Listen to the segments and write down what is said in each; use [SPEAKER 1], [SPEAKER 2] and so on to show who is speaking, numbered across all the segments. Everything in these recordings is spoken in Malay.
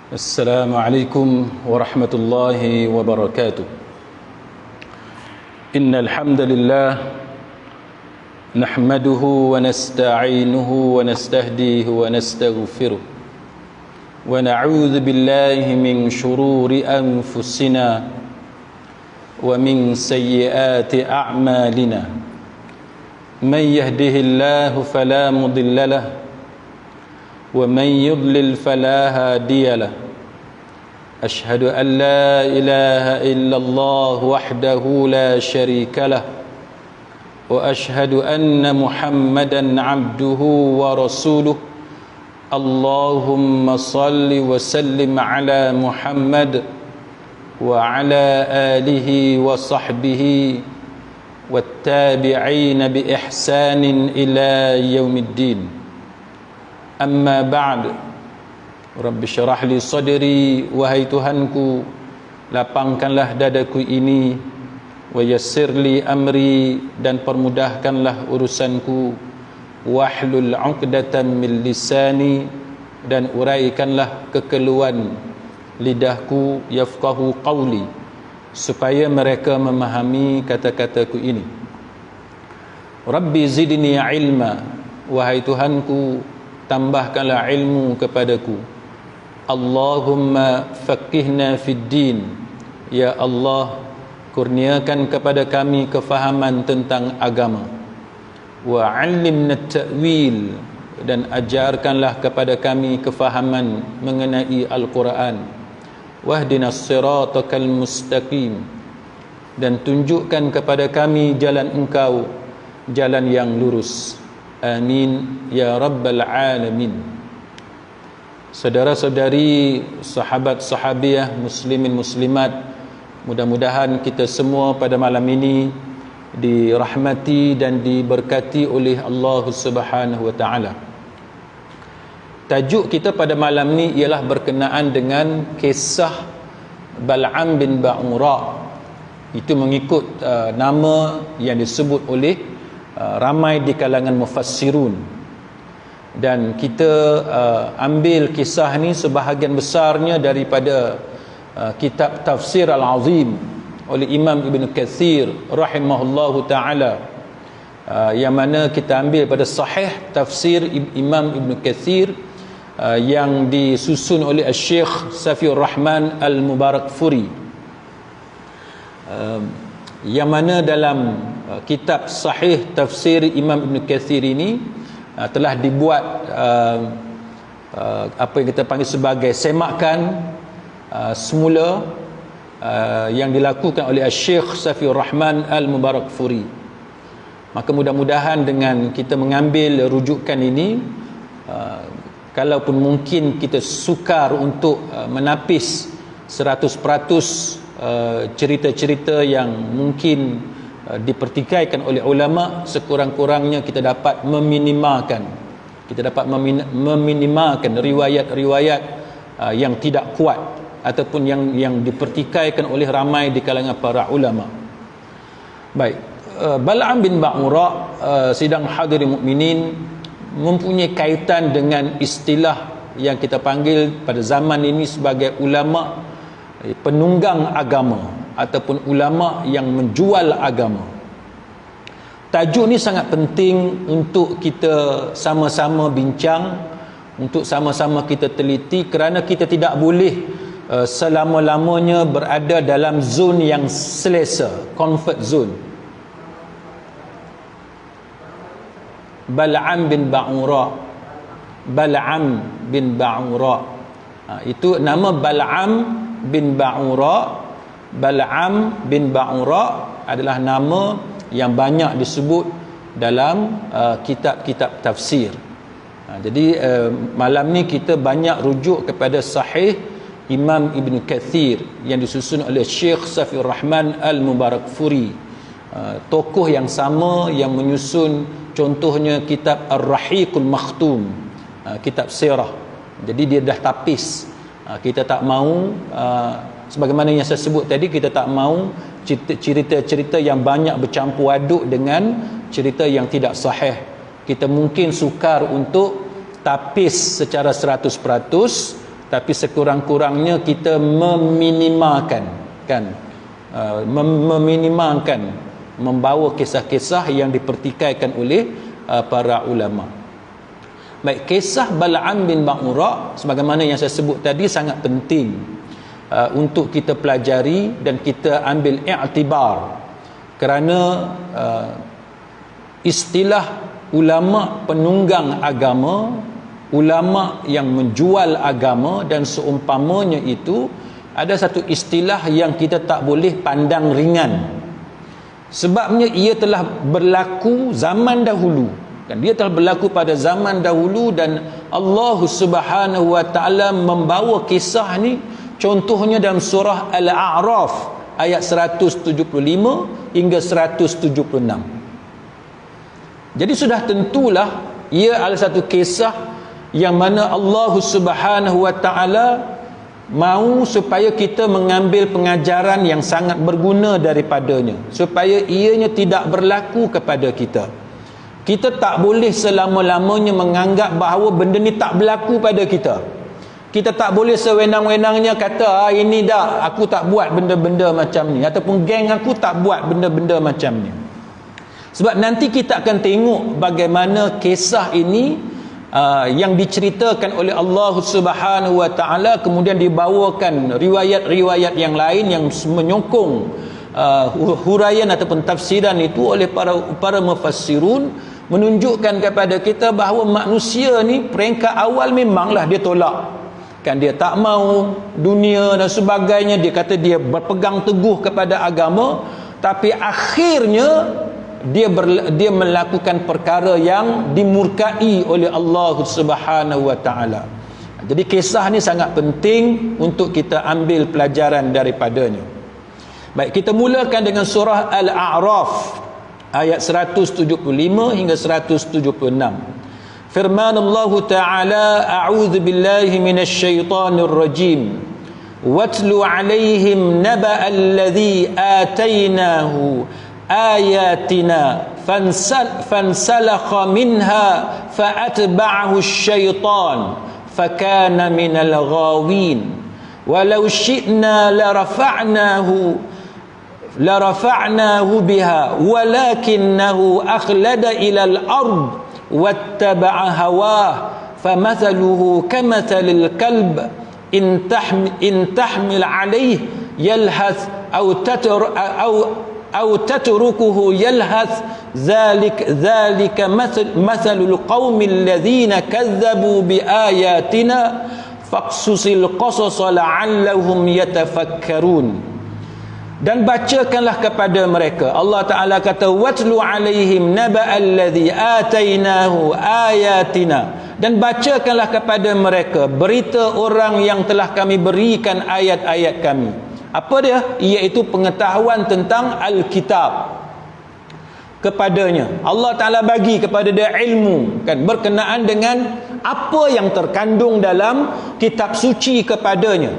[SPEAKER 1] Assalamualaikum warahmatullahi wabarakatuh. Innal hamdalillah nahmaduhu wa nasta'inuhu wa nastahdihi wa nastaghfiruh wa na'udzu billahi min shururi anfusina wa min sayyiati a'malina. Man yahdihillahu fala mudilla lahu ومن يضلل فلا هادي له أشهد أن لا إله إلا الله وحده لا شريك له وأشهد أن محمدا عبده ورسوله اللهم صل وسلم على محمد وعلى آله وصحبه والتابعين بإحسان إلى يوم الدين. Amma ba'd. Rabbi syarah li sadri, wahai Tuhanku, lapangkanlah dadaku ini, wa yassir li amri, dan permudahkanlah urusanku, wahlul 'uqdatam min lisani, dan uraikanlah kekeluhan lidahku, yafqahu qawli, supaya mereka memahami kata-kataku ini. Rabbi zidni ilma, wahai Tuhanku, tambahkanlah ilmu kepadaku. Allahumma faqihna fid din, ya Allah, kurniakan kepada kami kefahaman tentang agama. Wa 'allimna at-ta'wil, dan ajarkanlah kepada kami kefahaman mengenai Al-Quran. Wahdinas siratal mustaqim, dan tunjukkan kepada kami jalan Engkau, jalan yang lurus. Amin ya rabbal alamin. Saudara-saudari, sahabat sahabiah, muslimin muslimat, mudah-mudahan kita semua pada malam ini dirahmati dan diberkati oleh Allah Subhanahu wa taala. Tajuk kita pada malam ni ialah berkenaan dengan kisah Bal'am bin Ba'ura. Itu mengikut nama yang disebut oleh ramai di kalangan mufassirun, dan kita ambil kisah ni sebahagian besarnya daripada kitab Tafsir Al-Azim oleh Imam Ibn Kathir rahimahullahu ta'ala, yang mana kita ambil pada sahih tafsir Imam Ibn Kathir yang disusun oleh Syekh Safiur Rahman Al-Mubarakfuri, yang mana dalam kitab sahih tafsir Imam Ibn Kathir ini telah dibuat apa yang kita panggil sebagai semakan semula yang dilakukan oleh Syekh Safiur Rahman Al-Mubarakfuri. Maka mudah-mudahan dengan kita mengambil rujukan ini, kalaupun mungkin kita sukar untuk menapis 100% cerita-cerita yang mungkin dipertikaikan oleh ulama, sekurang-kurangnya kita dapat meminimalkan riwayat-riwayat yang tidak kuat ataupun yang dipertikaikan oleh ramai di kalangan para ulama. Baik, Bal'am bin Ba'ura, sidang hadirin mukminin, mempunyai kaitan dengan istilah yang kita panggil pada zaman ini sebagai ulama penunggang agama ataupun ulama yang menjual agama. Tajuk ni sangat penting untuk kita sama-sama bincang, untuk sama-sama kita teliti, kerana kita tidak boleh selama-lamanya berada dalam zon yang selesa, comfort zone. Bal'am bin Ba'ura, Bal'am bin Ba'ura, itu nama Bal'am bin Ba'ura. Bal'am bin Ba'ura adalah nama yang banyak disebut dalam kitab-kitab tafsir. Jadi malam ni kita banyak rujuk kepada sahih Imam Ibn Kathir yang disusun oleh Syekh Safiur Rahman Al-Mubarakfuri, tokoh yang sama yang menyusun contohnya kitab Ar-Rahiqul Makhtum, kitab sirah. Jadi dia dah tapis. Kita tak mahu sebagaimana yang saya sebut tadi, kita tak mahu cerita-cerita yang banyak bercampur aduk dengan cerita yang tidak sahih. Kita mungkin sukar untuk tapis secara 100%, tapi sekurang-kurangnya kita meminimalkan, kan? Meminimalkan, membawa kisah-kisah yang dipertikaikan oleh para ulama. Baik, kisah Bal'am bin Ba'ura sebagaimana yang saya sebut tadi sangat penting untuk kita pelajari dan kita ambil i'tibar, kerana istilah ulama penunggang agama, ulama yang menjual agama dan seumpamanya itu, ada satu istilah yang kita tak boleh pandang ringan. Sebabnya ia telah berlaku zaman dahulu, kan? Dia telah berlaku pada zaman dahulu, dan Allah Subhanahu wa taala membawa kisah ni contohnya dalam surah Al-A'raf ayat 175 hingga 176. Jadi sudah tentulah ia adalah satu kisah yang mana Allah Subhanahu wa taala mahu supaya kita mengambil pengajaran yang sangat berguna daripadanya, supaya ianya tidak berlaku kepada kita. Kita tak boleh selama-lamanya menganggap bahawa benda ni tak berlaku pada kita. Kita tak boleh sewenang-wenangnya kata ini dah aku tak buat benda-benda macam ni, ataupun geng aku tak buat benda-benda macam ni. Sebab nanti kita akan tengok bagaimana kisah ini yang diceritakan oleh Allah Subhanahu wa taala kemudian dibawakan riwayat-riwayat yang lain yang menyokong huraian ataupun tafsiran itu oleh para mufassirun, menunjukkan kepada kita bahawa manusia ni peringkat awal memanglah dia tolak, kan? Dia tak mau dunia dan sebagainya, dia kata dia berpegang teguh kepada agama, tapi akhirnya dia melakukan perkara yang dimurkai oleh Allah Subhanahu wa taala. Jadi kisah ni sangat penting untuk kita ambil pelajaran daripadanya. Baik, kita mulakan dengan surah Al-A'raf ayat 175 hingga 176. Firman Allah Ta'ala, a'udzu billahi minasy syaithanir rajim. Watlu 'alaihim naba'al ladzi atainahu ayatina fansalakha minha fa'atba'ahu asy-syaitan fakana minal ghawin walau syi'na larafa'nahu biha walakinnahu akhlada ilal ard wattaba'a hawah famathaluhu kamathalil kalb in tahmil alayhi yalhath أو تتركه يلهث ذلك مثل القوم الذين كذبوا بآياتنا فاقصص القصص لعلهم يتفكرون. Dan bacakanlah kepada mereka, Allah Ta'ala kata, watlu alaihim naba'al ladzi atainahu ayatina, dan bacakanlah kepada mereka berita orang yang telah kami berikan ayat-ayat kami. Apa dia? Iaitu pengetahuan tentang Alkitab kepadanya. Allah Ta'ala bagi kepada dia ilmu, kan, berkenaan dengan apa yang terkandung dalam kitab suci kepadanya.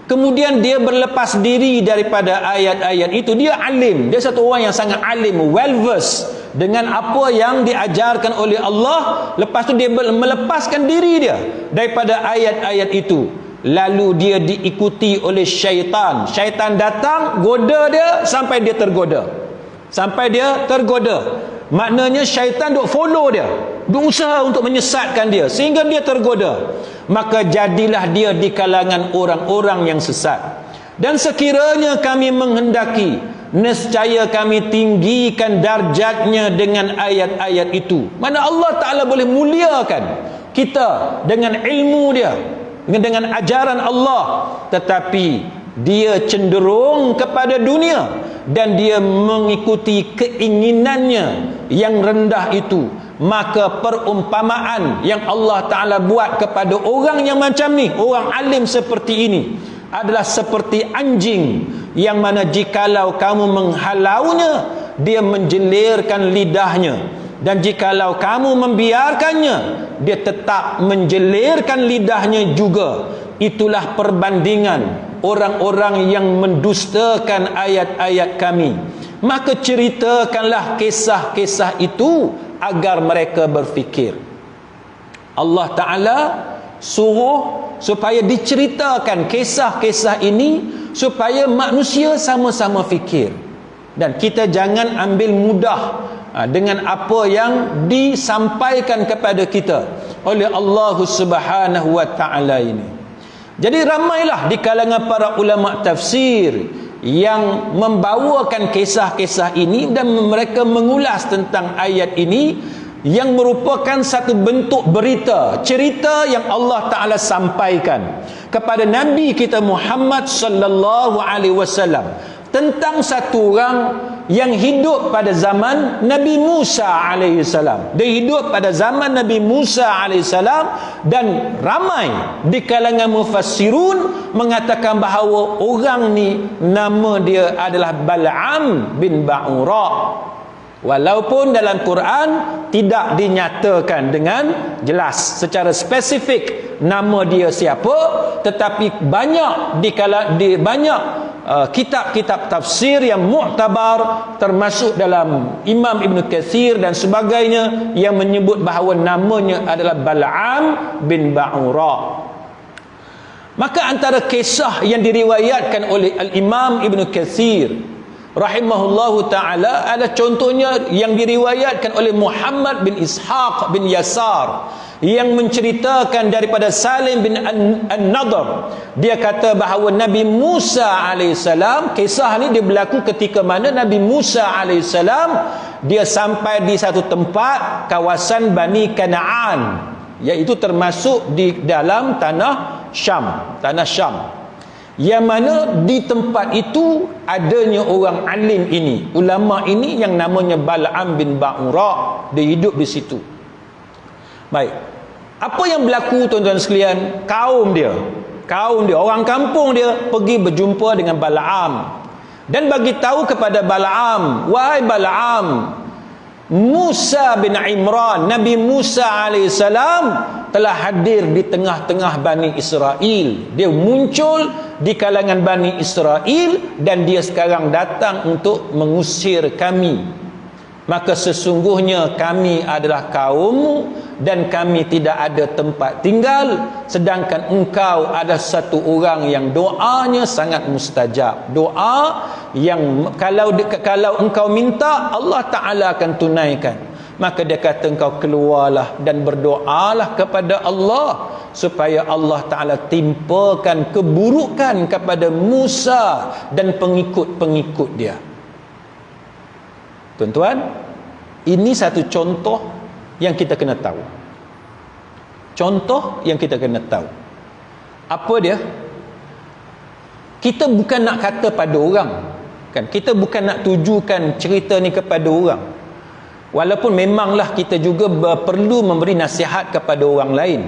[SPEAKER 1] Kemudian dia berlepas diri daripada ayat-ayat itu. Dia alim, dia satu orang yang sangat alim, well versed dengan apa yang diajarkan oleh Allah. Lepas tu dia melepaskan diri dia daripada ayat-ayat itu. Lalu dia diikuti oleh syaitan. Syaitan datang, goda dia sampai dia tergoda. Maknanya syaitan duk follow dia, duk usaha untuk menyesatkan dia sehingga dia tergoda. Maka jadilah dia di kalangan orang-orang yang sesat. Dan sekiranya kami menghendaki, nescaya kami tinggikan darjatnya dengan ayat-ayat itu. Mana Allah Ta'ala boleh muliakan kita dengan ilmu dia, dengan ajaran Allah, tetapi dia cenderung kepada dunia dan dia mengikuti keinginannya yang rendah itu. Maka perumpamaan yang Allah Ta'ala buat kepada orang yang macam ni, orang alim seperti ini, adalah seperti anjing yang mana jikalau kamu menghalaunya, dia menjelirkan lidahnya, dan jikalau kamu membiarkannya, dia tetap menjelirkan lidahnya juga. Itulah perbandingan orang-orang yang mendustakan ayat-ayat kami. Maka ceritakanlah kisah-kisah itu agar mereka berfikir. Allah Ta'ala suruh supaya diceritakan kisah-kisah ini supaya manusia sama-sama fikir. Dan kita jangan ambil mudah dengan apa yang disampaikan kepada kita oleh Allah Subhanahu wa Ta'ala ini. Jadi ramailah di kalangan para ulama tafsir yang membawakan kisah-kisah ini dan mereka mengulas tentang ayat ini yang merupakan satu bentuk berita, cerita yang Allah Ta'ala sampaikan kepada Nabi kita Muhammad sallallahu alaihi wasallam tentang satu orang yang hidup pada zaman Nabi Musa alaihi salam. Dia hidup pada zaman Nabi Musa alaihi salam dan ramai di kalangan mufassirun mengatakan bahawa orang ni nama dia adalah Bal'am bin Ba'ura. Walaupun dalam Quran tidak dinyatakan dengan jelas secara spesifik nama dia siapa, tetapi banyak di banyak kitab-kitab tafsir yang mu'tabar termasuk dalam Imam Ibn Katsir dan sebagainya yang menyebut bahawa namanya adalah Bal'am bin Ba'ura. Maka antara kisah yang diriwayatkan oleh Al-Imam Ibn Katsir rahimahullahu ta'ala ada contohnya yang diriwayatkan oleh Muhammad bin Ishaq bin Yasar yang menceritakan daripada Salim bin An-Nadr. Dia kata bahawa Nabi Musa alaihissalam, kisah ni dia berlaku ketika mana Nabi Musa alaihissalam dia sampai di satu tempat kawasan Bani Kanaan, iaitu termasuk di dalam tanah Syam, yang mana di tempat itu adanya orang alim ini, ulama ini yang namanya Bal'am bin Ba'ura. Dia hidup di situ. Baik, apa yang berlaku tuan-tuan sekalian? Kaum dia, orang kampung dia pergi berjumpa dengan Bal'am dan bagi tahu kepada Bal'am, wahai Bal'am, Musa bin Imran, Nabi Musa alaihissalam telah hadir di tengah-tengah Bani Israel. Dia muncul di kalangan Bani Israel dan dia sekarang datang untuk mengusir kami. Maka sesungguhnya kami adalah kaummu dan kami tidak ada tempat tinggal, sedangkan engkau ada satu orang yang doanya sangat mustajab. Doa yang kalau engkau minta, Allah Ta'ala akan tunaikan. Maka dia kata engkau keluarlah dan berdoalah kepada Allah supaya Allah Ta'ala timpakan keburukan kepada Musa dan pengikut-pengikut dia. Tuan-tuan, ini satu contoh yang kita kena tahu. Contoh yang kita kena tahu. Apa dia? Kita bukan nak kata pada orang, kan? Kita bukan nak tujukan cerita ni kepada orang. Walaupun memanglah kita juga perlu memberi nasihat kepada orang lain.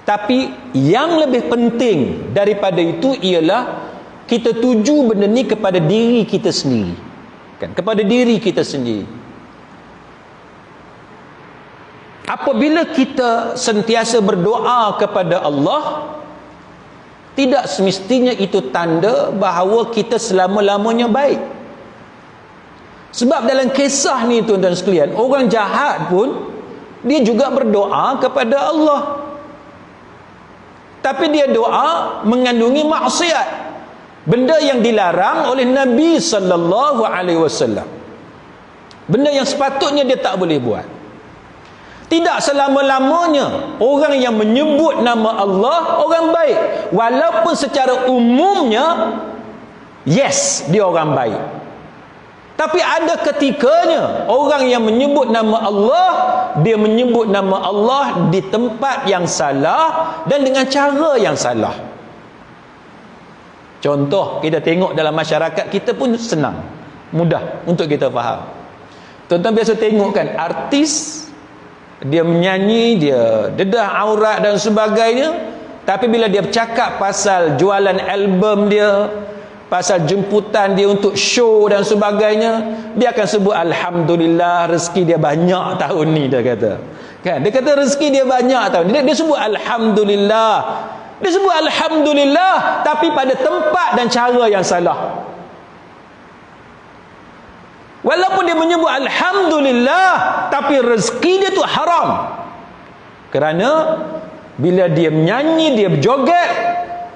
[SPEAKER 1] Tapi yang lebih penting daripada itu ialah kita tuju benda ni kepada diri kita sendiri, kan? Kepada diri kita sendiri. Apabila kita sentiasa berdoa kepada Allah, tidak semestinya itu tanda bahawa kita selama-lamanya baik. Sebab dalam kisah ni tuan-tuan sekalian, orang jahat pun dia juga berdoa kepada Allah, tapi dia doa mengandungi maksiat, benda yang dilarang oleh Nabi sallallahu alaihi wasallam, benda yang sepatutnya dia tak boleh buat. Tidak selama-lamanya orang yang menyebut nama Allah orang baik, walaupun secara umumnya yes, dia orang baik. Tapi ada ketikanya orang yang menyebut nama Allah, dia menyebut nama Allah di tempat yang salah dan dengan cara yang salah. Contoh kita tengok dalam masyarakat kita pun senang, mudah untuk kita faham. Tuan-tuan biasa tengok kan, artis dia menyanyi, dia dedah aurat dan sebagainya, tapi bila dia bercakap pasal jualan album dia, pasal jemputan dia untuk show dan sebagainya, dia akan sebut alhamdulillah rezeki dia banyak tahun ni, dia kata. Kan? Dia kata rezeki dia banyak tahun ni. Dia sebut alhamdulillah. Dia sebut alhamdulillah tapi pada tempat dan cara yang salah. Walaupun dia menyebut alhamdulillah, tapi rezeki dia tu haram. Kerana bila dia menyanyi, dia berjoget,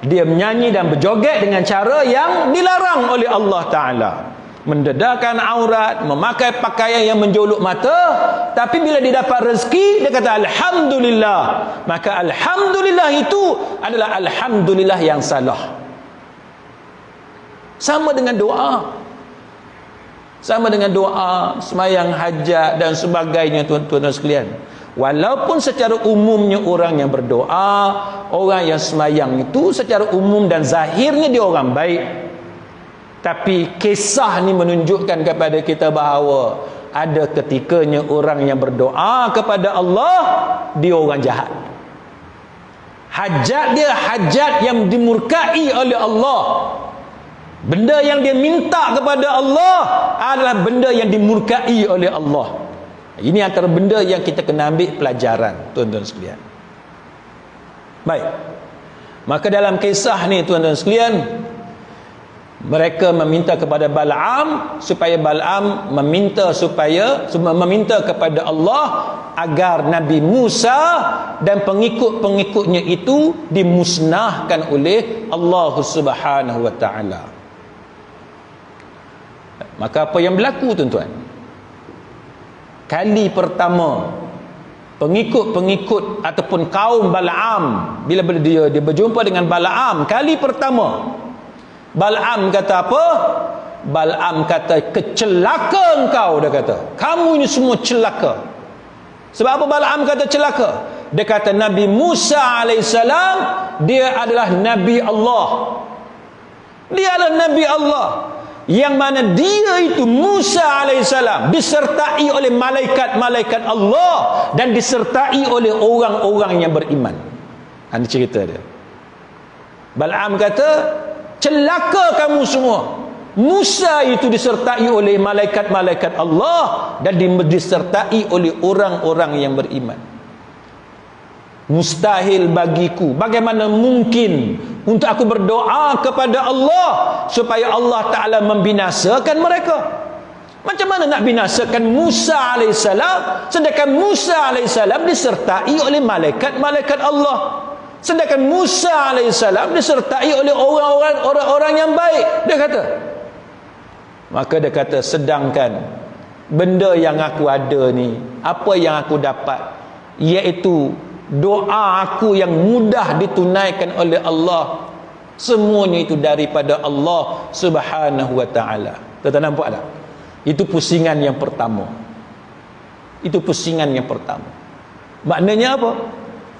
[SPEAKER 1] dia menyanyi dan berjoget dengan cara yang dilarang oleh Allah Ta'ala. Mendedahkan aurat, memakai pakaian yang menjolok mata. Tapi bila dia dapat rezeki, dia kata alhamdulillah. Maka alhamdulillah itu adalah alhamdulillah yang salah. Sama dengan doa. Sama dengan doa, semayang hajat dan sebagainya, tuan-tuan sekalian. Walaupun secara umumnya orang yang berdoa, orang yang semayang itu secara umum dan zahirnya dia orang baik. Tapi kisah ni menunjukkan kepada kita bahawa ada ketikanya orang yang berdoa kepada Allah, dia orang jahat. Hajat dia hajat yang dimurkai oleh Allah. Benda yang dia minta kepada Allah adalah benda yang dimurkai oleh Allah. Ini antara benda yang kita kena ambil pelajaran, tuan-tuan sekalian. Baik. Maka dalam kisah ni, tuan-tuan sekalian, mereka meminta kepada Bal'am supaya Bal'am meminta kepada Allah agar Nabi Musa dan pengikut-pengikutnya itu dimusnahkan oleh Allah Subhanahu wa taala. Maka apa yang berlaku, tuan-tuan? Kali pertama pengikut-pengikut ataupun kaum Bal'am, bila dia berjumpa dengan Bal'am kali pertama, Bal'am kata apa? Bal'am kata, kecelaka engkau, dia kata. Kamu ini semua celaka. Sebab apa Bal'am kata celaka? Dia kata Nabi Musa alaihissalam, dia adalah Nabi Allah. Dia adalah Nabi Allah. Yang mana dia itu, Musa alaihissalam, disertai oleh malaikat-malaikat Allah dan disertai oleh orang-orang yang beriman. Ini cerita dia. Bal'am kata, celaka kamu semua. Musa itu disertai oleh malaikat-malaikat Allah dan disertai oleh orang-orang yang beriman. Mustahil bagiku, bagaimana mungkin untuk aku berdoa kepada Allah supaya Allah Ta'ala membinasakan mereka. Macam mana nak binasakan Musa alaihissalam sedangkan Musa alaihissalam disertai oleh malaikat-malaikat Allah, sedangkan Musa alaihissalam disertai oleh orang-orang yang baik, dia kata. Maka dia kata, sedangkan benda yang aku ada ni, apa yang aku dapat, iaitu doa aku yang mudah ditunaikan oleh Allah, semuanya itu daripada Allah Subhanahu wa taala. Tuan-tuan nampak tak? Itu pusingan yang pertama. Itu pusingan yang pertama. Maknanya apa?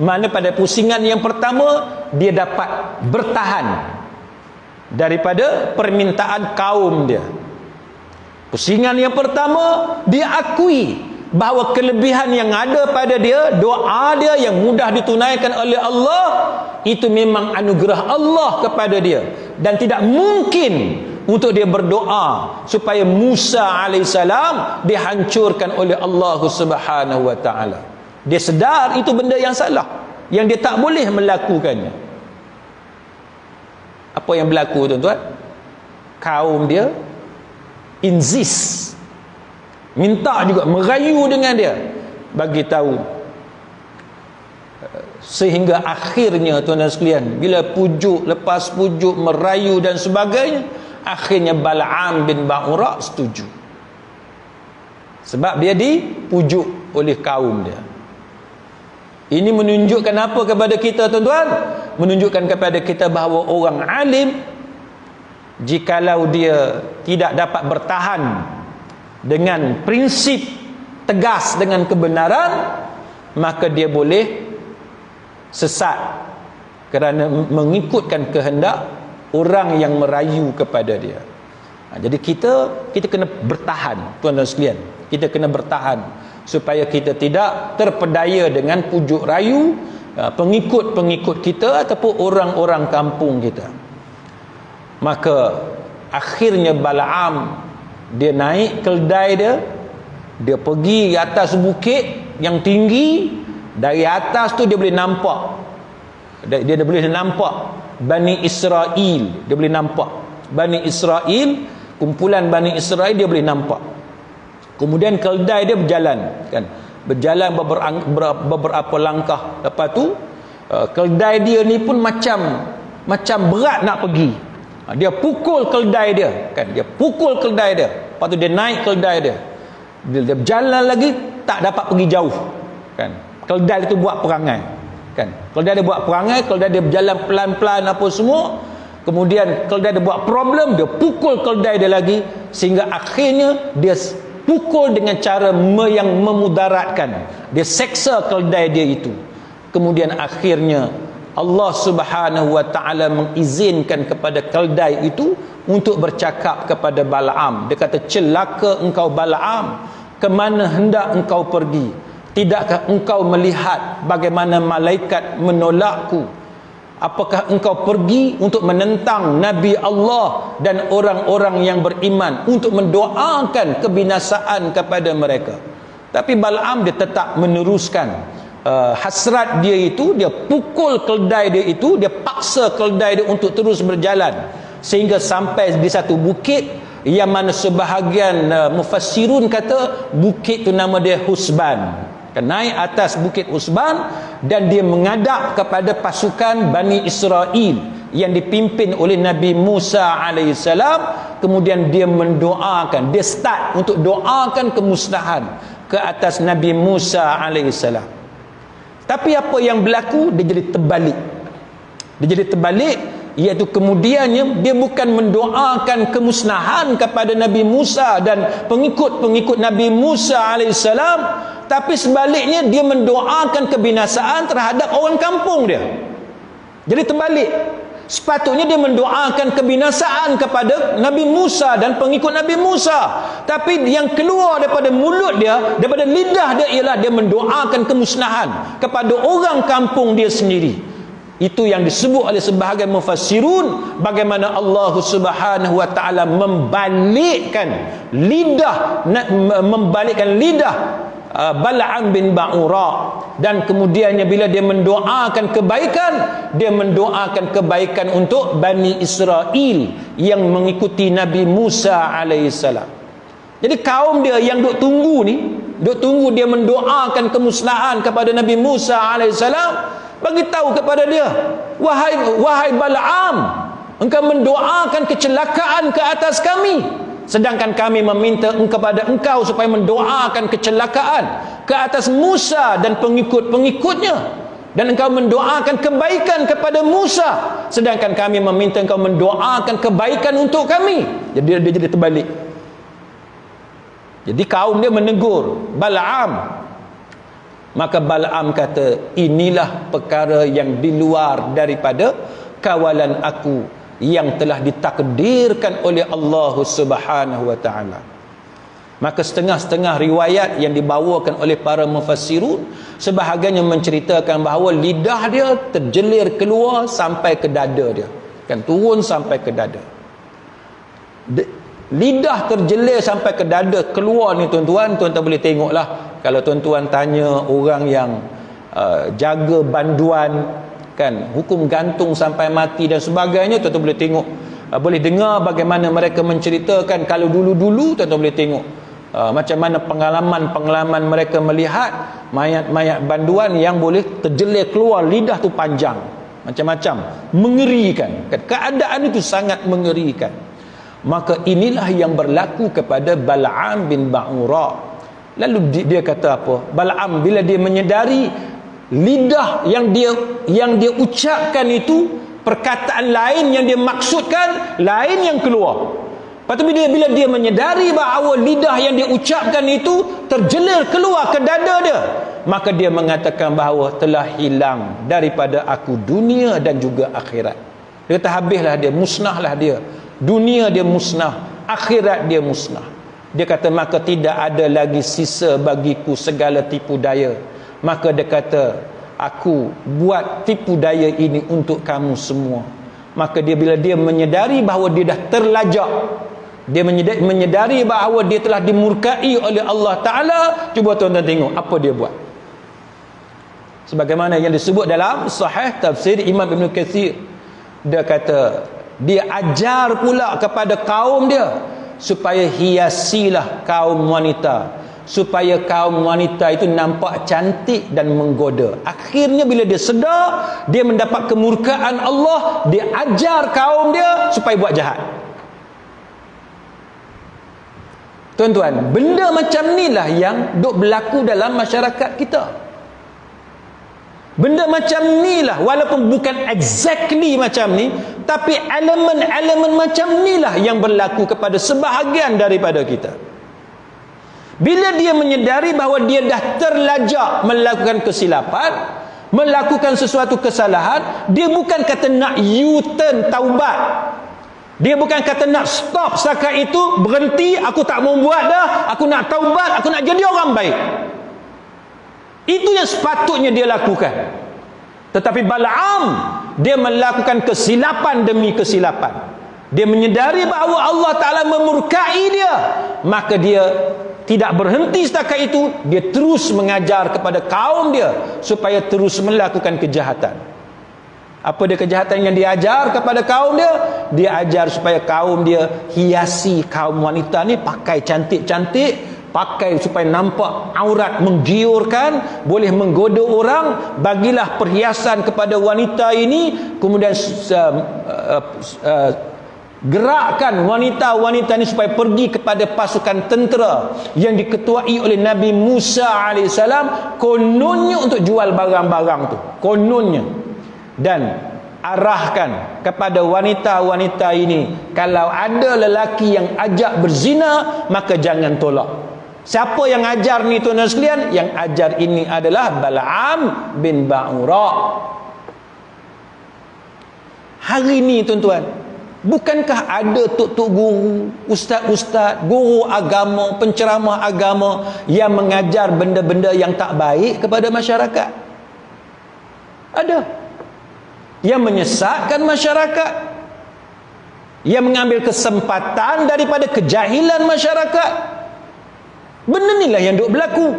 [SPEAKER 1] Maknanya pada pusingan yang pertama, dia dapat bertahan daripada permintaan kaum dia. Pusingan yang pertama, dia akui bahawa kelebihan yang ada pada dia, doa dia yang mudah ditunaikan oleh Allah, itu memang anugerah Allah kepada dia, dan tidak mungkin untuk dia berdoa supaya Musa alaihissalam dihancurkan oleh Allah Subhanahu wa taala. Dia sedar itu benda yang salah, yang dia tak boleh melakukannya. Apa yang berlaku, tuan-tuan? Kaum dia insist, minta juga, merayu dengan dia, bagi tahu. Sehingga akhirnya, tuan-tuan sekalian, bila pujuk lepas pujuk, merayu dan sebagainya, akhirnya Bal'am bin Ba'ura setuju. Sebab dia dipujuk oleh kaum dia. Ini menunjukkan apa kepada kita, tuan-tuan? Menunjukkan kepada kita bahawa orang alim, jikalau dia tidak dapat bertahan dengan prinsip tegas dengan kebenaran, maka dia boleh sesat kerana mengikutkan kehendak orang yang merayu kepada dia. Jadi kita kena bertahan, tuan-tuan sekalian. Kita kena bertahan supaya kita tidak terpedaya dengan pujuk rayu pengikut-pengikut kita ataupun orang-orang kampung kita. Maka akhirnya Bal'am, dia naik keldai dia pergi ke atas bukit yang tinggi. Dari atas tu dia boleh nampak, dia boleh nampak Bani Israel. Dia boleh nampak Bani Israel, kumpulan Bani Israel dia boleh nampak. Kemudian keldai dia berjalan, kan, berjalan beberapa langkah. Lepas tu keldai dia ni pun macam berat nak pergi. Dia pukul keldai dia, kan, dia pukul keldai dia. Lepas tu dia naik keldai dia. Dia berjalan lagi, tak dapat pergi jauh, kan. Keldai itu buat perangai, kan. Keldai dia buat perangai, keldai dia berjalan pelan-pelan apa semua. Kemudian keldai dia buat problem, dia pukul keldai dia lagi, sehingga akhirnya dia pukul dengan cara yang memudaratkan. Dia seksa keldai dia itu. Kemudian akhirnya Allah Subhanahu wa taala mengizinkan kepada keldai itu untuk bercakap kepada Bal'am. Dia kata, celaka engkau Bal'am, ke mana hendak engkau pergi? Tidakkah engkau melihat bagaimana malaikat menolakku? Apakah engkau pergi untuk menentang Nabi Allah dan orang-orang yang beriman, untuk mendoakan kebinasaan kepada mereka? Tapi Bal'am dia tetap meneruskan hasrat dia itu. Dia pukul keldai dia itu, dia paksa keldai dia untuk terus berjalan, sehingga sampai di satu bukit yang mana sebahagian mufassirun kata bukit tu nama dia Husban. Naik atas bukit Husban, dan dia menghadap kepada pasukan Bani Israel yang dipimpin oleh Nabi Musa alaihissalam. Kemudian dia mendoakan, dia start untuk doakan kemusnahan ke atas Nabi Musa alaihissalam. Tapi apa yang berlaku? Dia jadi terbalik. Iaitu kemudiannya dia bukan mendoakan kemusnahan kepada Nabi Musa dan pengikut-pengikut Nabi Musa alaihissalam, tapi sebaliknya dia mendoakan kebinasaan terhadap orang kampung dia. Jadi terbalik. Sepatutnya dia mendoakan kebinasaan kepada Nabi Musa dan pengikut Nabi Musa, tapi yang keluar daripada mulut dia, daripada lidah dia, ialah dia mendoakan kemusnahan kepada orang kampung dia sendiri. Itu yang disebut oleh sebahagian mufassirun, bagaimana Allah Subhanahu wa taala membalikkan lidah Bal'am bin Ba'ura. Dan kemudiannya bila dia mendoakan kebaikan, dia mendoakan kebaikan untuk Bani Israel yang mengikuti Nabi Musa alaihissalam. Jadi kaum dia yang duk tunggu dia mendoakan kemusnahan kepada Nabi Musa alaihissalam, bagi tahu kepada dia, wahai Bal'am, engkau mendoakan kecelakaan ke atas kami, sedangkan kami meminta kepada engkau supaya mendoakan kecelakaan ke atas Musa dan pengikut-pengikutnya, dan engkau mendoakan kebaikan kepada Musa, sedangkan kami meminta engkau mendoakan kebaikan untuk kami. Jadi dia jadi terbalik. Jadi kaum dia menegur Bal'am. Maka Bal'am kata, inilah perkara yang di luar daripada kawalan aku yang telah ditakdirkan oleh Allah Subhanahu wa taala. Maka setengah-setengah riwayat yang dibawakan oleh para mufassirun, sebahagiannya menceritakan bahawa lidah dia terjelir keluar sampai ke dada dia, kan, turun sampai ke dada. Lidah terjelir sampai ke dada keluar ni, tuan-tuan boleh tengoklah. Kalau tuan-tuan tanya orang yang jaga banduan, kan, hukum gantung sampai mati dan sebagainya, tuan-tuan boleh tengok, boleh dengar bagaimana mereka menceritakan. Kalau dulu-dulu tuan-tuan boleh tengok macam mana pengalaman mereka melihat mayat-mayat banduan yang boleh terjelir keluar, lidah tu panjang, macam-macam, mengerikan, kan? Keadaan itu sangat mengerikan. Maka inilah yang berlaku kepada Bal'am bin Ba'ura. Lalu dia kata apa? Bal'am bila dia menyedari lidah yang dia ucapkan itu, perkataan lain yang dia maksudkan, lain yang keluar. Lepas tu bila dia menyedari bahawa lidah yang dia ucapkan itu terjelir keluar ke dada dia, maka dia mengatakan bahawa telah hilang daripada aku dunia dan juga akhirat. Dia kata habislah dia, musnahlah dia. Dunia dia musnah, akhirat dia musnah. Dia kata maka tidak ada lagi sisa bagiku segala tipu daya. Maka dia kata, aku buat tipu daya ini untuk kamu semua. Maka bila dia menyedari bahawa dia dah terlajak, dia menyedari bahawa dia telah dimurkai oleh Allah Ta'ala, cuba tuan-tuan tengok apa dia buat. Sebagaimana yang disebut dalam Sahih Tafsir Imam Ibn Katsir, dia kata dia ajar pula kepada kaum dia supaya hiasilah kaum wanita, supaya kaum wanita itu nampak cantik dan menggoda. Akhirnya bila dia sedar, dia mendapat kemurkaan Allah, dia ajar kaum dia supaya buat jahat. Tuan-tuan, benda macam inilah yang duk berlaku dalam masyarakat kita. Benda macam inilah, walaupun bukan exactly macam ni, tapi elemen-elemen macam inilah yang berlaku kepada sebahagian daripada kita. Bila dia menyedari bahawa dia dah terlajak melakukan kesilapan, melakukan sesuatu kesalahan, dia bukan kata nak U-turn taubat. Dia bukan kata nak stop setakat itu, berhenti, aku tak mau buat dah, aku nak taubat, aku nak jadi orang baik. Itu yang sepatutnya dia lakukan. Tetapi Bal'am, dia melakukan kesilapan demi kesilapan. Dia menyedari bahawa Allah Ta'ala memurkai dia, maka dia tidak berhenti setakat itu, dia terus mengajar kepada kaum dia supaya terus melakukan kejahatan. Apa dia kejahatan yang diajar kepada kaum dia? Dia ajar supaya kaum dia hiasi kaum wanita ni pakai cantik-cantik, pakai supaya nampak aurat menggiurkan, boleh menggoda orang. Bagilah perhiasan kepada wanita ini, kemudian gerakkan wanita-wanita ini supaya pergi kepada pasukan tentera yang diketuai oleh Nabi Musa AS, kononnya untuk jual barang-barang tu, kononnya. Dan arahkan kepada wanita-wanita ini, kalau ada lelaki yang ajak berzina, maka jangan tolak. Siapa yang ajar ni tuan-tuan sekalian? Yang ajar ini adalah Bal'am bin Ba'ura. Hari ni tuan-tuan, bukankah ada tok-tok guru, ustaz-ustaz, guru agama, penceramah agama yang mengajar benda-benda yang tak baik kepada masyarakat? Ada. Yang menyesatkan masyarakat, yang mengambil kesempatan daripada kejahilan masyarakat. Benda inilah yang duk berlaku.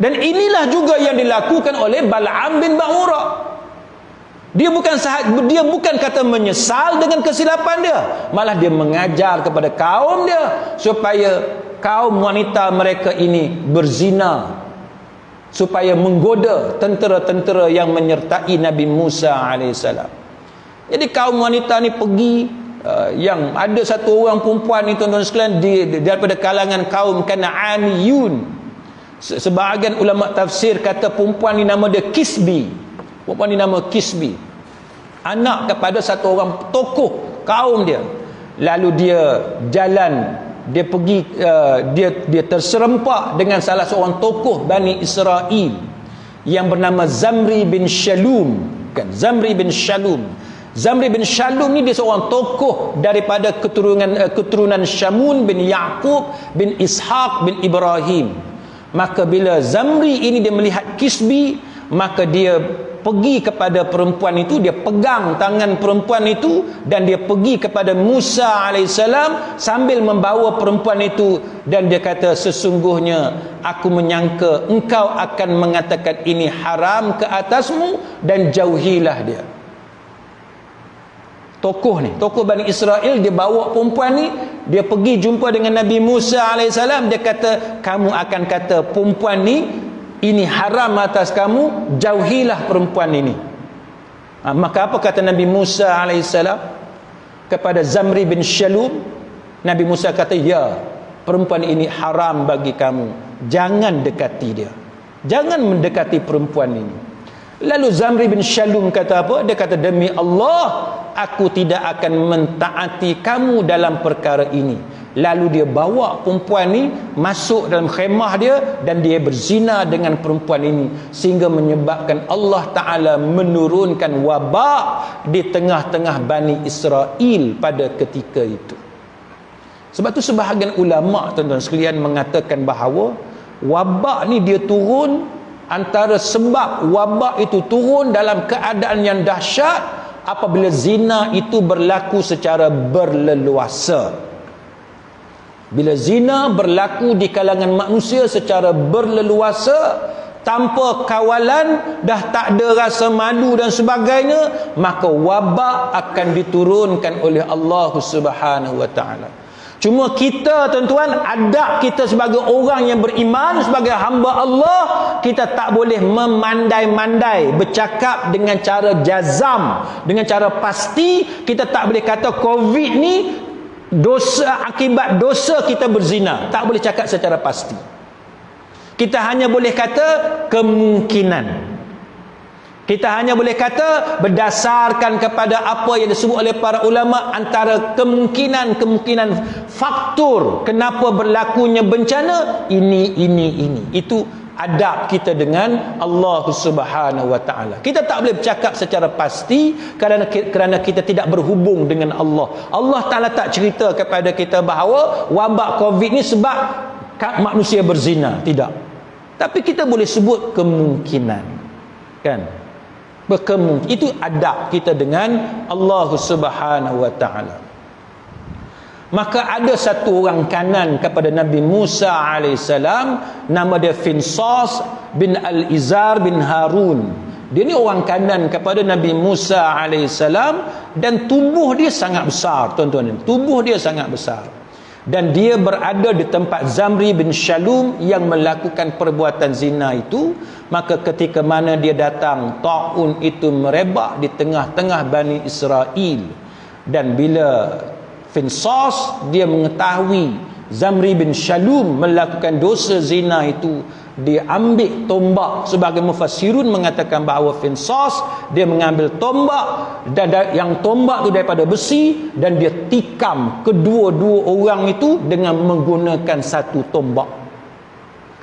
[SPEAKER 1] Dan inilah juga yang dilakukan oleh Bal'am bin Ba'ura. Dia bukan kata menyesal dengan kesilapan dia, malah dia mengajar kepada kaum dia supaya kaum wanita mereka ini berzina, supaya menggoda tentera-tentera yang menyertai Nabi Musa AS. Jadi kaum wanita ni pergi, yang ada satu orang perempuan ni tuan-tuan sekalian, daripada kalangan kaum Kana'aniyun. Sebahagian ulama tafsir kata perempuan ni nama dia Kisbi. Perempuan ni nama Kisbi, anak kepada satu orang tokoh kaum dia. Lalu dia jalan, dia pergi, dia terserempak dengan salah seorang tokoh Bani Israel yang bernama Zamri bin Shalum. Zamri bin Shalum ni dia seorang tokoh daripada keturunan Syamun bin Yaqub bin Ishaq bin Ibrahim. Maka bila Zamri ini dia melihat Kisbi, maka dia pergi kepada perempuan itu, dia pegang tangan perempuan itu dan dia pergi kepada Musa AS sambil membawa perempuan itu, dan dia kata, sesungguhnya aku menyangka engkau akan mengatakan ini haram ke atasmu, dan jauhilah dia. Tokoh ni, tokoh Bani Israel, dia bawa perempuan ni, dia pergi jumpa dengan Nabi Musa AS. Dia kata, kamu akan kata perempuan ni ini haram atas kamu, jauhilah perempuan ini. Maka apa kata Nabi Musa AS kepada Zamri bin Shalum? Nabi Musa kata, ya, perempuan ini haram bagi kamu, jangan dekati dia, jangan mendekati perempuan ini. Lalu Zamri bin Shalum kata apa? Dia kata, demi Allah, aku tidak akan mentaati kamu dalam perkara ini. Lalu dia bawa perempuan ni masuk dalam khemah dia, dan dia berzina dengan perempuan ini, sehingga menyebabkan Allah Ta'ala menurunkan wabak di tengah-tengah Bani Israel pada ketika itu. Sebab tu sebahagian ulama tuan-tuan sekalian mengatakan bahawa wabak ni dia turun, antara sebab wabak itu turun dalam keadaan yang dahsyat apabila zina itu berlaku secara berleluasa. Bila zina berlaku di kalangan manusia secara berleluasa, tanpa kawalan, dah tak ada rasa malu dan sebagainya, maka wabak akan diturunkan oleh Allah Subhanahu wa ta'ala. Cuma kita tuan-tuan, adab kita sebagai orang yang beriman, sebagai hamba Allah, kita tak boleh memandai-mandai, bercakap dengan cara jazam, dengan cara pasti. Kita tak boleh kata COVID ni dosa, akibat dosa kita berzina. Tak boleh cakap secara pasti. Kita hanya boleh kata kemungkinan. Kita hanya boleh kata berdasarkan kepada apa yang disebut oleh para ulama, antara kemungkinan faktor kenapa berlakunya bencana ini. Itu adab kita dengan Allah Subhanahu wa taala. Kita tak boleh bercakap secara pasti kerana kita tidak berhubung dengan Allah. Allah Taala tak cerita kepada kita bahawa wabak Covid ni sebab manusia berzina, tidak. Tapi kita boleh sebut kemungkinan. Kan? Itu adab kita dengan Allah Subhanahu wa taala. Maka ada satu orang kanan kepada Nabi Musa alaihissalam, nama dia Finsas bin Al-Izar bin Harun. Dia ni orang kanan kepada Nabi Musa alaihissalam, dan tubuh dia sangat besar, tuan-tuan. Tubuh dia sangat besar. Dan dia berada di tempat Zamri bin Shalum yang melakukan perbuatan zina itu. Maka ketika mana dia datang, ta'un itu merebak di tengah-tengah Bani Israel. Dan bila Finsas dia mengetahui Zamri bin Shalum melakukan dosa zina itu, dia ambil tombak. Sebagai mufassirun mengatakan bahawa Finsas dia mengambil tombak, dan yang tombak itu daripada besi, dan dia tikam kedua-dua orang itu dengan menggunakan satu tombak.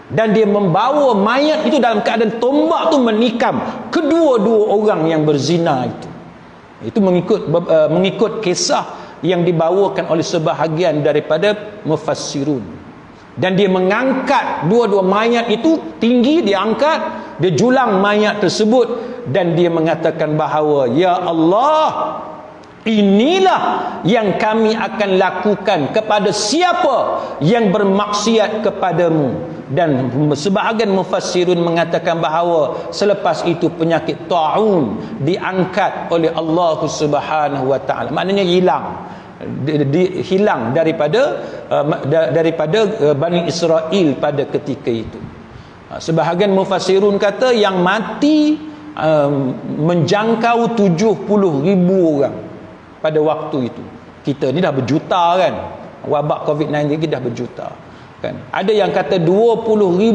[SPEAKER 1] Dan dia membawa mayat itu dalam keadaan tombak itu menikam kedua-dua orang yang berzina itu. Itu mengikut kisah yang dibawakan oleh sebahagian daripada mufassirun. Dan dia mengangkat dua-dua mayat itu tinggi, dia angkat, dia julang mayat tersebut, dan dia mengatakan bahawa, ya Allah, inilah yang kami akan lakukan kepada siapa yang bermaksiat kepadamu. Dan sebahagian mufassirun mengatakan bahawa selepas itu penyakit ta'un diangkat oleh Allah Subhanahu wa taala. Maknanya hilang daripada Bani Israel pada ketika itu. Sebahagian mufassirun kata yang mati menjangkau 70,000 orang pada waktu itu. Kita ni dah berjuta kan, wabak COVID-19 kita dah berjuta kan. Ada yang kata 20,000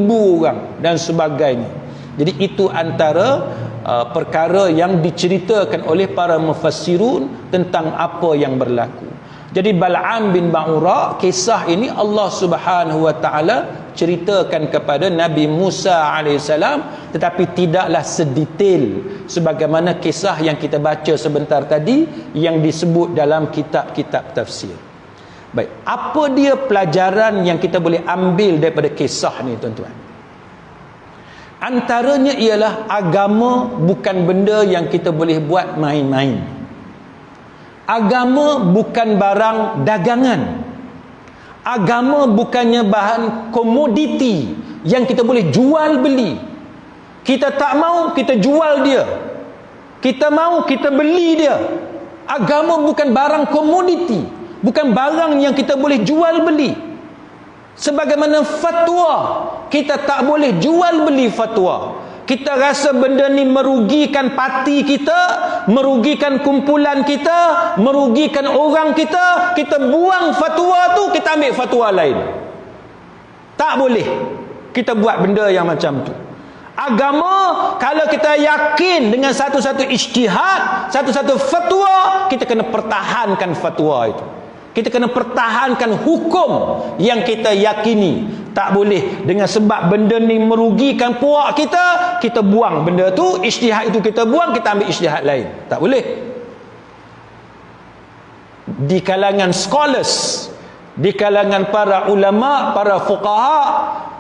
[SPEAKER 1] orang dan sebagainya. Jadi itu antara perkara yang diceritakan oleh para mufassirun tentang apa yang berlaku. Jadi Bal'am bin Ba'ura, kisah ini Allah Subhanahu wa taala ceritakan kepada Nabi Musa alaihissalam, tetapi tidaklah sedetail sebagaimana kisah yang kita baca sebentar tadi yang disebut dalam kitab-kitab tafsir. Baik, apa dia pelajaran yang kita boleh ambil daripada kisah ni, tuan-tuan? Antaranya ialah agama bukan benda yang kita boleh buat main-main. Agama bukan barang dagangan. Agama bukannya bahan komoditi yang kita boleh jual beli. Kita tak mau, kita jual dia. Kita mau, kita beli dia. Agama bukan barang komoditi, bukan barang yang kita boleh jual beli. Sebagaimana fatwa, kita tak boleh jual beli fatwa. Kita rasa benda ni merugikan parti kita, merugikan kumpulan kita, merugikan orang kita, kita buang fatwa tu, kita ambil fatwa lain. Tak boleh kita buat benda yang macam tu. Agama, kalau kita yakin dengan satu-satu ijtihad, satu-satu fatwa, kita kena pertahankan fatwa itu. Kita kena pertahankan hukum yang kita yakini. Tak boleh dengan sebab benda ni merugikan puak kita, kita buang benda tu, ijtihad itu kita buang, kita ambil ijtihad lain. Tak boleh. Di kalangan scholars, di kalangan para ulama, para fuqaha,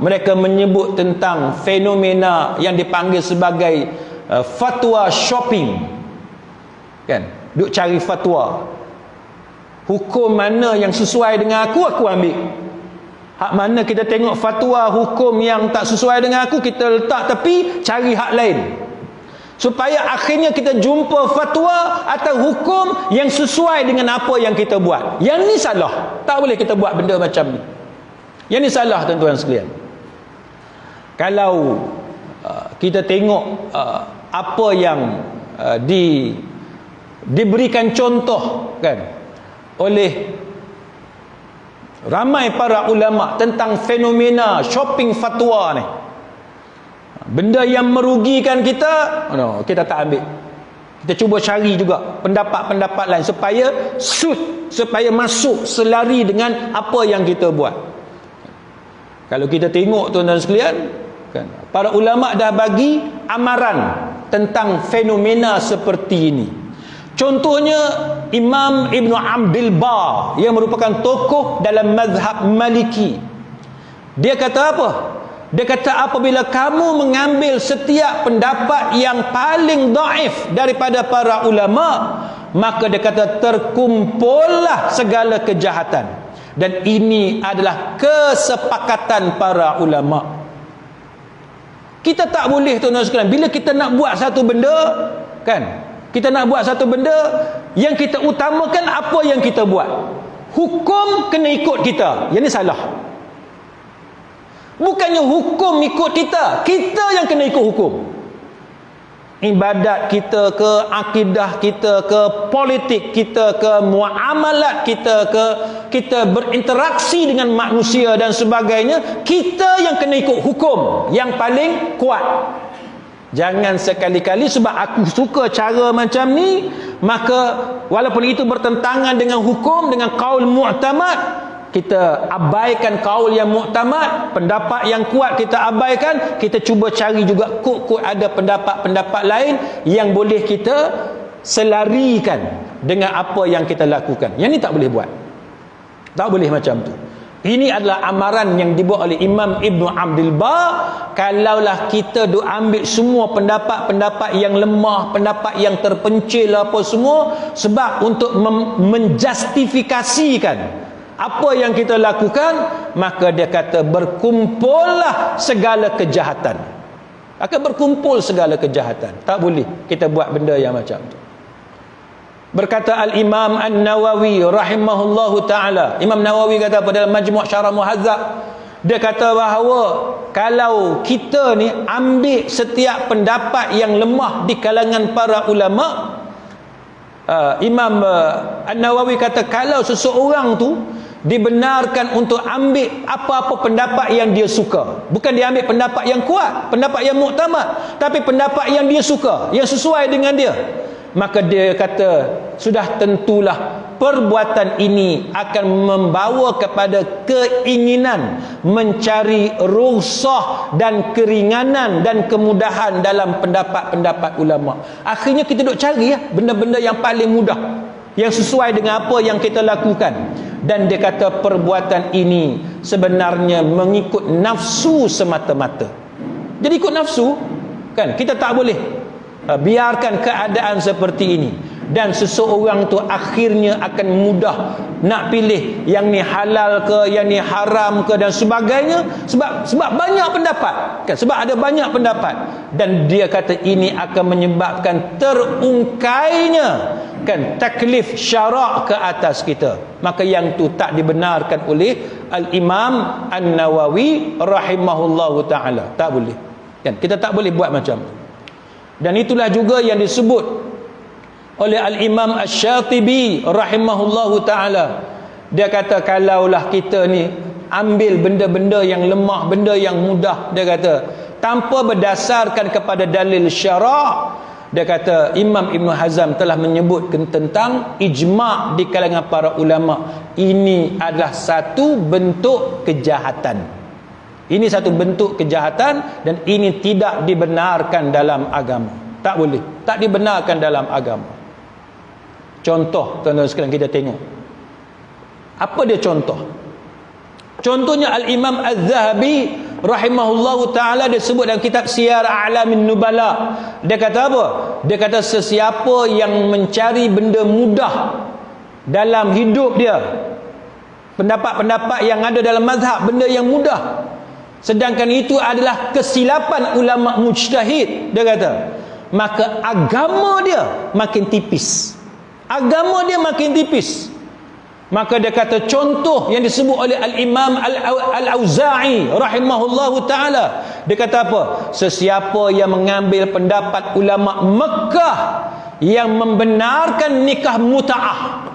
[SPEAKER 1] mereka menyebut tentang fenomena yang dipanggil sebagai fatwa shopping. Kan? Duk cari fatwa. Hukum mana yang sesuai dengan aku ambil. Hak mana kita tengok fatwa hukum yang tak sesuai dengan aku, kita letak tepi, cari hak lain. supaya akhirnya kita jumpa fatwa atau hukum yang sesuai dengan apa yang kita buat. Yang ni salah. Tak boleh kita buat benda macam ni. Yang ni salah, tuan-tuan sekalian. Kalau kita tengok apa yang diberikan contoh kan oleh ramai para ulama tentang fenomena shopping fatwa ni, benda yang merugikan kita, kita tak ambil. Kita cuba cari juga pendapat-pendapat lain supaya masuk selari dengan apa yang kita buat. Kalau kita tengok, tuan-tuan sekalian, kan, para ulama dah bagi amaran tentang fenomena seperti ini. Contohnya Imam Ibn Abdul Bar yang merupakan tokoh dalam mazhab Maliki. Dia kata apa? Dia kata apabila kamu mengambil setiap pendapat yang paling dhaif daripada para ulama, maka dia kata terkumpullah segala kejahatan. Dan ini adalah kesepakatan para ulama. Kita tak boleh, tuan-tuan sekalian, bila kita nak buat satu benda, kan, kita nak buat satu benda, yang kita utamakan apa yang kita buat. Hukum kena ikut kita. Yang ni salah. Bukannya hukum ikut kita, kita yang kena ikut hukum. Ibadat kita ke, akidah kita ke, politik kita ke, muamalat kita ke, kita berinteraksi dengan manusia dan sebagainya, kita yang kena ikut hukum yang paling kuat. Jangan sekali-kali sebab aku suka cara macam ni, maka walaupun itu bertentangan dengan hukum, dengan qaul mu'tamad, kita abaikan qaul yang muktamad, pendapat yang kuat kita abaikan, kita cuba cari juga kok ada pendapat-pendapat lain yang boleh kita selarikan dengan apa yang kita lakukan. Yang ni tak boleh buat. Tak boleh macam tu. Ini adalah amaran yang dibuat oleh Imam Ibn Abdul Bar. Kalaulah kita duk ambil semua pendapat-pendapat yang lemah, pendapat yang terpencil apa semua, sebab untuk menjustifikasikan apa yang kita lakukan, maka dia kata berkumpullah segala kejahatan. Akan berkumpul segala kejahatan. Tak boleh kita buat benda yang macam tu. Berkata Al-Imam An-Nawawi rahimahullahu ta'ala, Imam Nawawi kata apa dalam Majmu' Syarah Muhazzab, dia kata bahawa kalau kita ni ambil setiap pendapat yang lemah di kalangan para ulama, Imam An-Nawawi kata kalau seseorang tu dibenarkan untuk ambil apa-apa pendapat yang dia suka, bukan dia ambil pendapat yang kuat, pendapat yang muktamad, tapi pendapat yang dia suka, yang sesuai dengan dia, maka dia kata sudah tentulah perbuatan ini akan membawa kepada keinginan mencari rukhsah dan keringanan dan kemudahan dalam pendapat-pendapat ulama. Akhirnya kita duk cari benda-benda yang paling mudah, yang sesuai dengan apa yang kita lakukan. Dan dia kata perbuatan ini sebenarnya mengikut nafsu semata-mata. Jadi ikut nafsu, kan, kita tak boleh biarkan keadaan seperti ini. Dan seseorang tu akhirnya akan mudah nak pilih yang ni halal ke, yang ni haram ke dan sebagainya, sebab banyak pendapat, kan, sebab ada banyak pendapat. Dan dia kata ini akan menyebabkan terungkainya, kan, taklif syarak ke atas kita. Maka yang tu tak dibenarkan oleh Al-Imam An-Nawawi rahimahullahu ta'ala. Tak boleh, kan, kita tak boleh buat macam tu. Dan itulah juga yang disebut oleh Al-Imam Asy-Syatibi rahimahullahu ta'ala. Dia kata kalaulah kita ni ambil benda-benda yang lemah, benda yang mudah, dia kata tanpa berdasarkan kepada dalil syarak, dia kata Imam Ibn Hazm telah menyebut tentang ijma' di kalangan para ulama, ini adalah satu bentuk kejahatan. Ini satu bentuk kejahatan dan ini tidak dibenarkan dalam agama. Tak boleh, tak dibenarkan dalam agama. Contoh, tuan-tuan sekalian, kita tengok apa dia contoh. Contohnya Al-Imam Az-Zahabi rahimahullahu ta'ala, dia sebut dalam kitab Siyar A'lamin Nubala, dia kata apa? Dia kata sesiapa yang mencari benda mudah dalam hidup dia, pendapat-pendapat yang ada dalam mazhab, benda yang mudah, sedangkan itu adalah kesilapan ulama mujtahid, dia kata maka agama dia makin tipis. Agama dia makin tipis. Maka dia kata contoh yang disebut oleh Al-Imam Al-Auza'i rahimahullahu ta'ala. Dia kata apa? Sesiapa yang mengambil pendapat ulama Mekah yang membenarkan nikah muta'ah.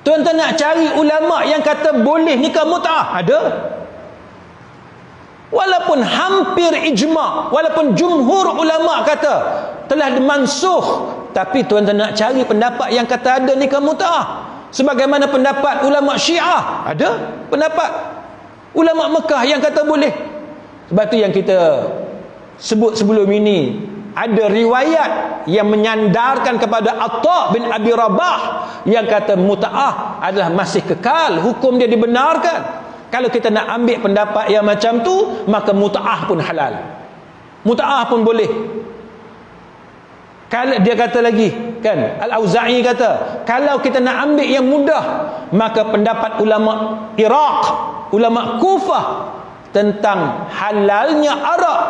[SPEAKER 1] Tuan-tuan nak cari ulama yang kata boleh nikah muta'ah? Ada? Walaupun hampir ijma', walaupun jumhur ulama kata telah dimansuh, tapi tuan-tuan nak cari pendapat yang kata ada nikah muta'ah. Sebagaimana pendapat ulama Syiah, ada pendapat ulama Mekah yang kata boleh. Sebab tu yang kita sebut sebelum ini, ada riwayat yang menyandarkan kepada Atta bin Abi Rabah yang kata muta'ah adalah masih kekal, hukum dia dibenarkan. Kalau kita nak ambil pendapat yang macam tu, maka muta'ah pun halal, muta'ah pun boleh. Kalau dia kata lagi kan, Al-Auza'i kata kalau kita nak ambil yang mudah, maka pendapat ulama Iraq, ulama Kufah tentang halalnya arak.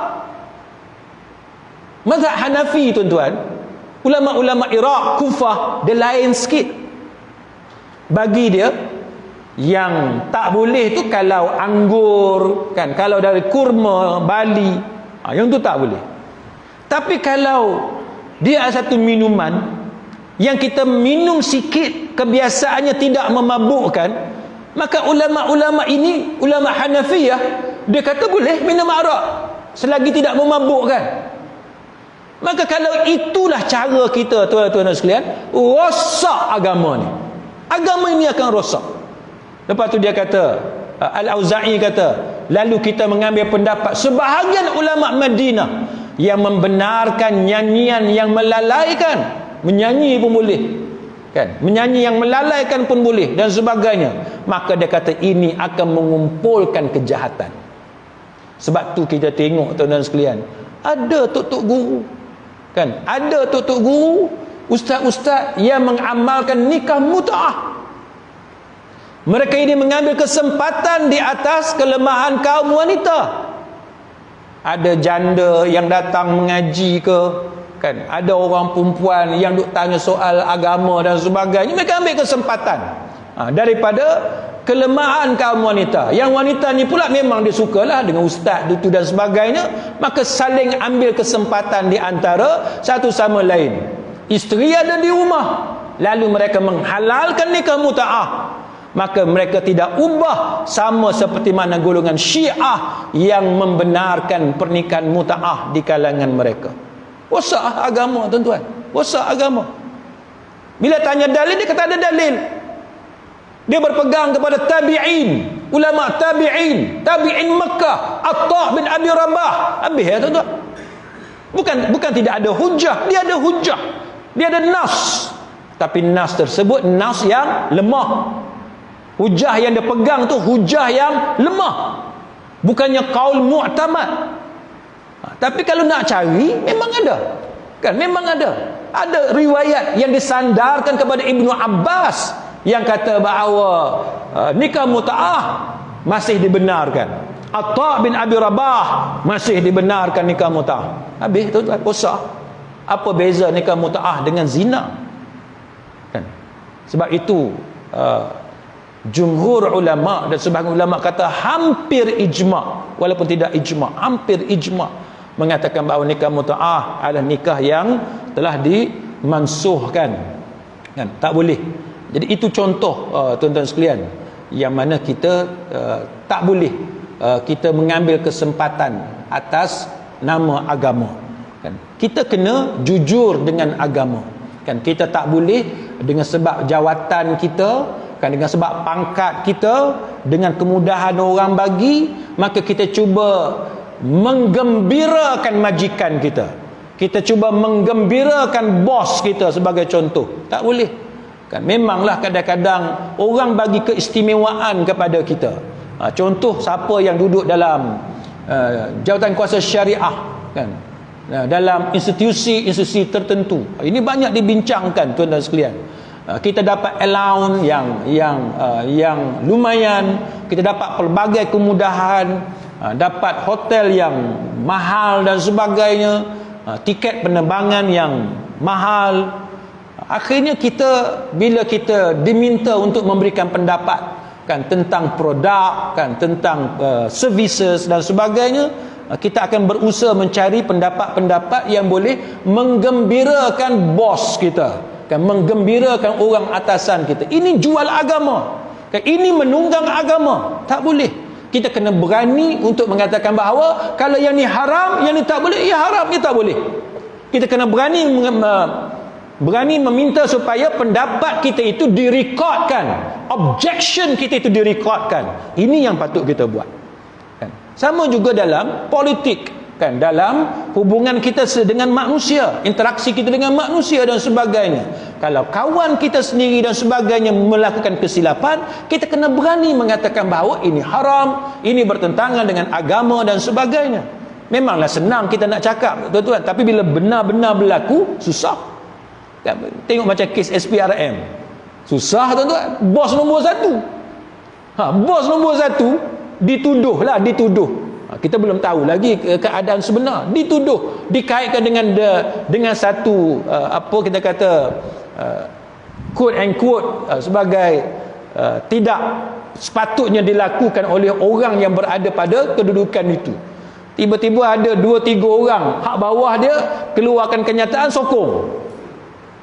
[SPEAKER 1] Mazhab Hanafi tuan-tuan, ulama-ulama Iraq, Kufah, dia lain sikit. Bagi dia yang tak boleh tu kalau anggur kan, kalau dari kurma Bali, yang tu tak boleh. Tapi kalau dia ada satu minuman yang kita minum sikit, kebiasaannya tidak memabukkan, maka ulama-ulama ini, ulama Hanafiyah, dia kata boleh minum arak selagi tidak memabukkan. Maka kalau itulah cara kita, tuan-tuan sekalian, rosak agama ni. Agama ini akan rosak. Lepas tu dia kata, Al-Auza'i kata, lalu kita mengambil pendapat sebahagian ulama Madinah yang membenarkan nyanyian yang melalaikan. Menyanyi pun boleh kan, menyanyi yang melalaikan pun boleh dan sebagainya. Maka dia kata ini akan mengumpulkan kejahatan. Sebab tu kita tengok tuan-tuan sekalian, ada tok-tok guru kan, ada tok-tok guru, ustaz-ustaz yang mengamalkan nikah mut'ah. Mereka ini mengambil kesempatan di atas kelemahan kaum wanita. Ada janda yang datang mengaji ke kan, ada orang perempuan yang duk tanya soal agama dan sebagainya, mereka ambil kesempatan daripada kelemahan kaum wanita. Yang wanita ni pula memang dia sukalah dengan ustaz itu dan sebagainya, maka saling ambil kesempatan di antara satu sama lain. Isteri ada di rumah, lalu mereka menghalalkan nikah muta'ah. Maka mereka tidak ubah sama seperti mana golongan Syiah yang membenarkan pernikahan muta'ah di kalangan mereka. Rosak agama tuan-tuan, rosak agama. Bila tanya dalil, dia kata ada dalil. Dia berpegang kepada tabi'in, ulama tabi'in Mekah, Atta bin Abi Rabah. Habis ya tuan-tuan. Bukan tidak ada hujah, dia ada hujah, dia ada nas. Tapi nas tersebut nas yang lemah. Hujah yang dia pegang tu hujah yang lemah, bukannya qaul mu'tamad. Tapi kalau nak cari, memang ada kan, memang ada riwayat yang disandarkan kepada Ibnu Abbas yang kata bahawa nikah muta'ah masih dibenarkan. Atta bin Abi Rabah masih dibenarkan nikah muta'ah. Habis tu rosak. Apa beza nikah muta'ah dengan zina kan? Sebab itu jumhur ulama dan sebahagian ulama kata hampir ijma', walaupun tidak ijma', hampir ijma' mengatakan bahawa nikah muta'ah adalah nikah yang telah dimansuhkan kan, tak boleh. Jadi itu contoh tuan-tuan sekalian, yang mana kita tak boleh kita mengambil kesempatan atas nama agama kan. Kita kena jujur dengan agama kan. Kita tak boleh dengan sebab jawatan kita kan, dengan sebab pangkat kita, dengan kemudahan orang bagi, maka kita cuba menggembirakan majikan kita, kita cuba menggembirakan bos kita sebagai contoh. Tak boleh kan. Memanglah kadang-kadang orang bagi keistimewaan kepada kita. Contoh siapa yang duduk dalam jawatan kuasa syariah kan, dalam institusi tertentu. Ini banyak dibincangkan tuan-tuan sekalian. Kita dapat allowance yang lumayan, kita dapat pelbagai kemudahan, dapat hotel yang mahal dan sebagainya tiket penerbangan yang mahal. Akhirnya bila kita diminta untuk memberikan pendapat kan tentang produk, kan tentang services dan sebagainya, kita akan berusaha mencari pendapat-pendapat yang boleh menggembirakan bos kita, kan, menggembirakan orang atasan kita. Ini jual agama, kan, ini menunggang agama. Tak boleh. Kita kena berani untuk mengatakan bahawa kalau yang ni haram, yang ni tak boleh, ya haram, ni tak boleh. Kita kena berani meminta supaya pendapat kita itu direkodkan, objection kita itu direkodkan. Ini yang patut kita buat, kan? Sama juga dalam politik, kan, dalam hubungan kita dengan manusia, interaksi kita dengan manusia dan sebagainya. Kalau kawan kita sendiri dan sebagainya melakukan kesilapan, kita kena berani mengatakan bahawa ini haram, ini bertentangan dengan agama dan sebagainya. Memanglah senang kita nak cakap, tuan-tuan, tapi bila benar-benar berlaku, susah. Tengok macam kes SPRM, susah, tuan-tuan. Bos nombor 1, bos nombor 1 dituduh. Kita belum tahu lagi keadaan sebenar. Dituduh, dikaitkan dengan satu apa kita kata quote and quote sebagai tidak sepatutnya dilakukan oleh orang yang berada pada kedudukan itu. Tiba-tiba ada 2-3 orang hak bawah dia keluarkan kenyataan sokong.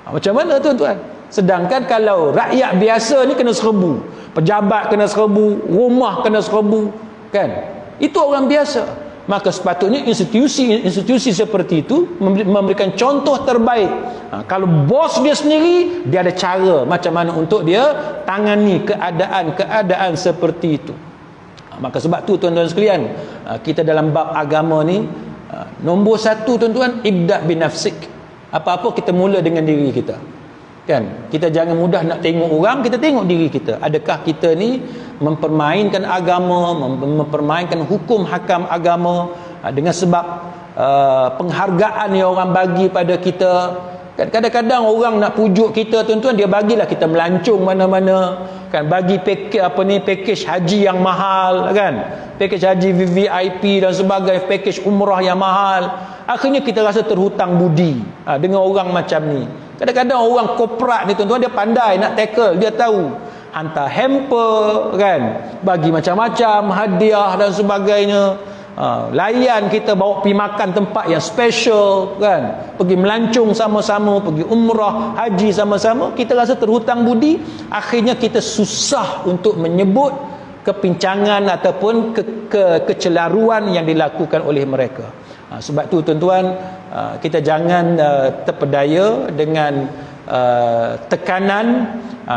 [SPEAKER 1] Macam mana, tuan-tuan? Sedangkan kalau rakyat biasa ni kena serbu, pejabat kena serbu, rumah kena serbu, kan? Itu orang biasa. Maka sepatutnya institusi seperti itu memberikan contoh terbaik. Kalau bos dia sendiri, dia ada cara macam mana untuk dia tangani keadaan seperti itu. Maka sebab tu, tuan-tuan sekalian, kita dalam bab agama ni, nombor 1, tuan-tuan, ibda' bin nafsik. Apa-apa kita mula dengan diri kita, kan? Kita jangan mudah nak tengok orang, kita tengok diri kita. Adakah kita ni mempermainkan agama, mempermainkan hukum hakam agama dengan sebab penghargaan yang orang bagi pada kita, kan? Kadang-kadang orang nak pujuk kita, tuan-tuan, dia bagilah kita melancung mana-mana, kan? Bagi package haji yang mahal, kan? Package haji VVIP dan sebagainya, package umrah yang mahal. Akhirnya kita rasa terhutang budi dengan orang macam ni. Kadang-kadang orang korporat ni, tuan-tuan, dia pandai nak tackle, dia tahu hantar hamper, kan, bagi macam-macam hadiah dan sebagainya, layan kita, bawa pergi makan tempat yang special, kan, pergi melancung sama-sama, pergi umrah haji sama-sama. Kita rasa terhutang budi. Akhirnya kita susah untuk menyebut kepincangan ataupun kecelaruan yang dilakukan oleh mereka. Sebab tu, tuan-tuan, kita jangan terpedaya dengan tekanan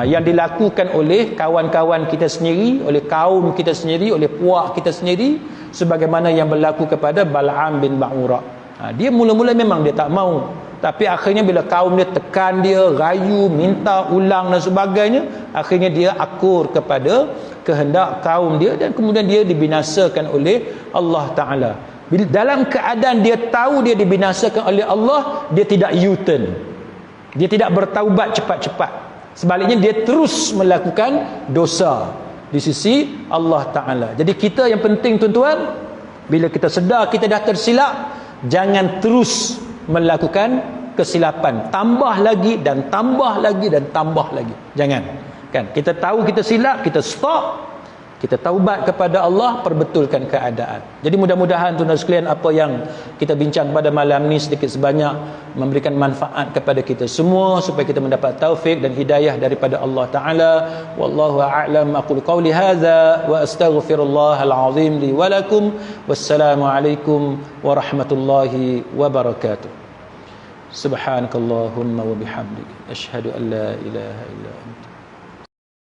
[SPEAKER 1] yang dilakukan oleh kawan-kawan kita sendiri, oleh kaum kita sendiri, oleh puak kita sendiri, sebagaimana yang berlaku kepada Bal'am bin Ba'ura. Dia mula-mula memang dia tak mau, tapi akhirnya bila kaum dia tekan dia, rayu, minta ulang dan sebagainya, akhirnya dia akur kepada kehendak kaum dia dan kemudian dia dibinasakan oleh Allah Ta'ala. Dalam keadaan dia tahu dia dibinasakan oleh Allah, dia tidak U-turn, dia tidak bertaubat cepat-cepat. Sebaliknya dia terus melakukan dosa di sisi Allah Ta'ala. Jadi kita yang penting, tuan-tuan, bila kita sedar kita dah tersilap, jangan terus melakukan kesilapan, tambah lagi dan tambah lagi dan tambah lagi. Jangan, kan? Kita tahu kita silap, kita stop, kita taubat kepada Allah, perbetulkan keadaan. Jadi mudah-mudahan, tuan-tuan sekalian, apa yang kita bincang pada malam ni sedikit sebanyak memberikan manfaat kepada kita semua, supaya kita mendapat taufik dan hidayah daripada Allah Ta'ala. Wallahu a'lam. Aqulu qawli hadza wa astaghfirullahal azim li wa lakum. Wassalamu alaikum warahmatullahi wabarakatuh. Subhanakallahumma wa bihamdik, asyhadu an la ilaha illa anta